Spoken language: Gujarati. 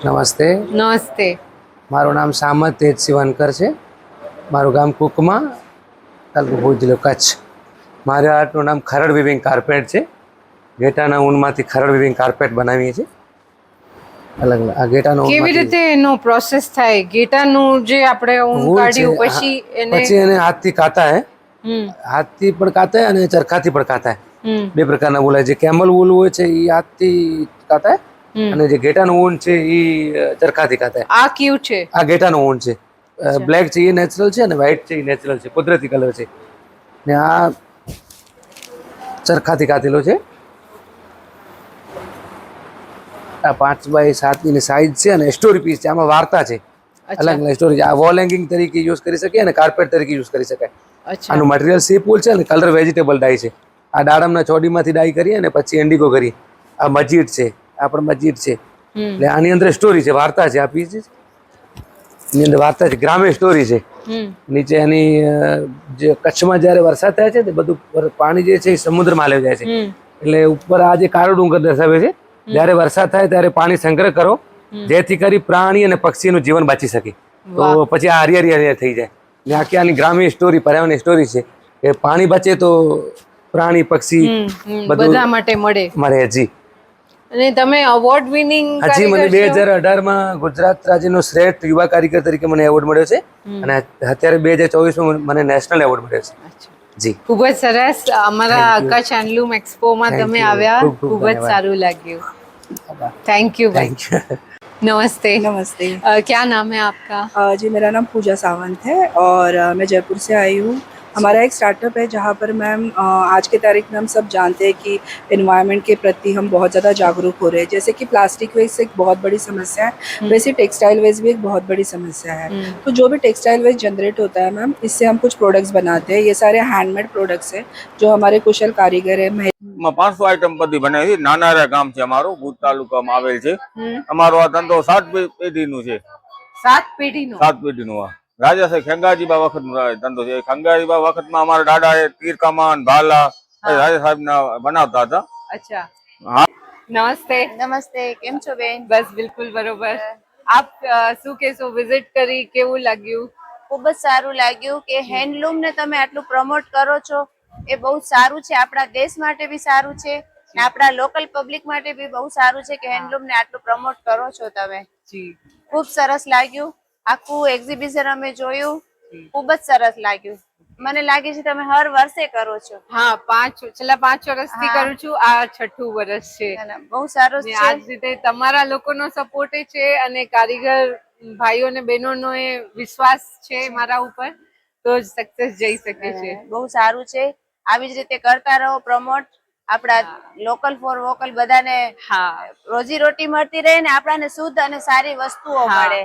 નમસ્તે. નમસ્તે. મારું નામ સામત તેજસિંહ વનકર છે. મારું ગામ કુકમા, તાલુકો ભુજ, જિલ્લો કચ્છ. મારા આર્ટનું નામ ખરડ વિવિંગ કાર્પેટ છે. ઘેટાના ઊનમાંથી ખરડ વિવિંગ કાર્પેટ બનાવીએ છીએ. અલગ અલગ આ ઘેટાના કેવી રીતે એનો પ્રોસેસ થાય? ઘેટાનું જે આપણે ઊન ઊન છે, કાઢ્યું પછી પછી એને હાથથી કાતા હે. હાથથી પણ કાતાય અને ચરખાથી પણ કાતાય. બે પ્રકારના ઊન જે કેમલ ઊન હોય છે એ હાથથી કાતાય, અને જે ઘેટાનું ઊન છે એ ચરખાથી કાતાય. આ ક્યુ છે? આ ઘેટાનું ઊન છે. બ્લેક છે એ નેચરલ છે, અને વ્હાઈટ છે એ નેચરલ છે, કુદરતી કલર છે. ને આ ચરખાથી કાતેલો છે. આ 5x7 સાઈઝ છે, અને સ્ટોરી પીસ છે. આમાં વાર્તા છે, અલગ અલગ સ્ટોરી છે. આ વોલ હેંગિંગ તરીકે યુઝ કરી શકાય અને કાર્પેટ તરીકે યુઝ કરી શકાય. આનું મટીરિયલ સી પુલ છે, અને કલર વેજીટેબલ ડાય છે. આ દાડમના ચોડીમાંથી ડાય કરીએ અને પછી ઇન્ડિગો કરીએ. આ મજીદ છે, આ પણ મજીદ છે. એટલે આની અંદર સ્ટોરી છે, વાર્તા છે. આ પીસ ની અંદર વાર્તા છે, ગ્રામ્ય સ્ટોરી છે. નીચે એની જે કચ્છમાં જયારે વરસાદ થાય છે, બધું પાણી જે છે એ સમુદ્રમાં લઈ જાય છે. એટલે ઉપર આ જે કાળો ડુંગર દર્શાવે છે, જયારે વરસાદ થાય ત્યારે પાણી સંગ્રહ કરો, જેથી કરી પ્રાણી અને પક્ષીનું જીવન બચી શકે. તો પછી આ હરિયાળી હરિયાળી થઈ જાય. ને આખી આની ગ્રામ્ય સ્ટોરી, પર્યાવરણની સ્ટોરી છે કે પાણી બચે તો પ્રાણી પક્ષી બધા માટે મળે. જી. અને તમે અવોર્ડ વિનિંગ હજી મને કારીગર છો? 2018માં ગુજરાત રાજ્યનો શ્રેષ્ઠ યુવા કારીગર તરીકે મને એવોર્ડ મળ્યો છે, અને અત્યારે 2024માં મને નેશનલ એવોર્ડ મળ્યો છે. જી, ખૂબ જ સરસ. અમારા કચ્છ હેન્ડલૂમ એક્સપોમાં તમે આવ્યા, ખૂબ જ સારું લાગ્યું. थैंक यू भाई. Thank you. नमस्ते. नमस्ते। क्या नाम है आपका? जी मेरा नाम पूजा सावंत है और मैं जयपुर से आई हूँ। हमारा एक स्टार्टअप है जहाँ पर मैम आज के तारीख में हम सब जानते हैं कि एनवायरनमेंट के प्रति हम बहुत ज़्यादा जागरूक हो रहे हैं। जैसे कि प्लास्टिक वेस्ट एक बहुत बड़ी समस्या है, वैसे टेक्सटाइल वेस्ट भी एक बहुत बड़ी समस्या है। तो जो भी टेक्सटाइल वेस्ट जनरेट होता है मैम, इससे हम कुछ प्रोडक्ट्स बनाते हैं। ये सारे हैंडमेड प्रोडक्ट्स हैं जो हमारे कुशल कारीगर है 500 आइटम बધી બનાવી છે. નાનારા ગામ છે અમારું, ભુજ તાલુકામાં આવેલ છે. અમારો આ ધંધો 7 પેઢીનું છે. 7 પેઢીનો? 7 પેઢીનું. આ રાજા સાહેબ ખેંગાજીબા વખતનો ધંધો છે. ખેંગાજીબા વખતમાં અમારા દાદાએ તીર કમાન, ભાલા રાજા સાહેબના બનાવતા હતા. અચ્છા. હા. નમસ્તે. નમસ્તે, કેમ છો બેન? બસ બિલકુલ બરોબર. આપ શું કહેશો, વિઝિટ કરી કેવું લાગ્યું? ખૂબ જ સારું લાગ્યું કે હેન્ડલૂમ ને તમે આટલું પ્રમોટ કરો છો, એ બહુ સારું છે. આપણા દેશ માટે બી સારું છે ને આપણા લોકલ પબ્લિક માટે બી બહુ સારું છે કે હેન્ડલૂમ ને આટલું પ્રમોટ કરો છો તમે. જી, ખૂબ સરસ લાગ્યું. આખું એક્ઝિબિશન અમે જોયું, ખૂબ જ સરસ લાગ્યું. મને લાગે છે તમે હર વર્ષે કરો છો. હા, છેલ્લા 5 વર્ષથી કરું છું. આ 6થું વર્ષ છે. બહુ સારું છે. આ જ રીતે તમારા લોકોનો સપોર્ટ છે, અને કારીગર ભાઈઓ અને બહેનોનો એ વિશ્વાસ છે મારા ઉપર, તો જ સક્સેસ જઈ શકે છે. બહુ સારું છે. આવી જ રીતે કરતા રહો પ્રમોટ. આપણા લોકલ ફોર વોકલ બધાને રોજી રોટી મળતી રહે ને આપણાને શુદ્ધ અને સારી વસ્તુઓ મળે.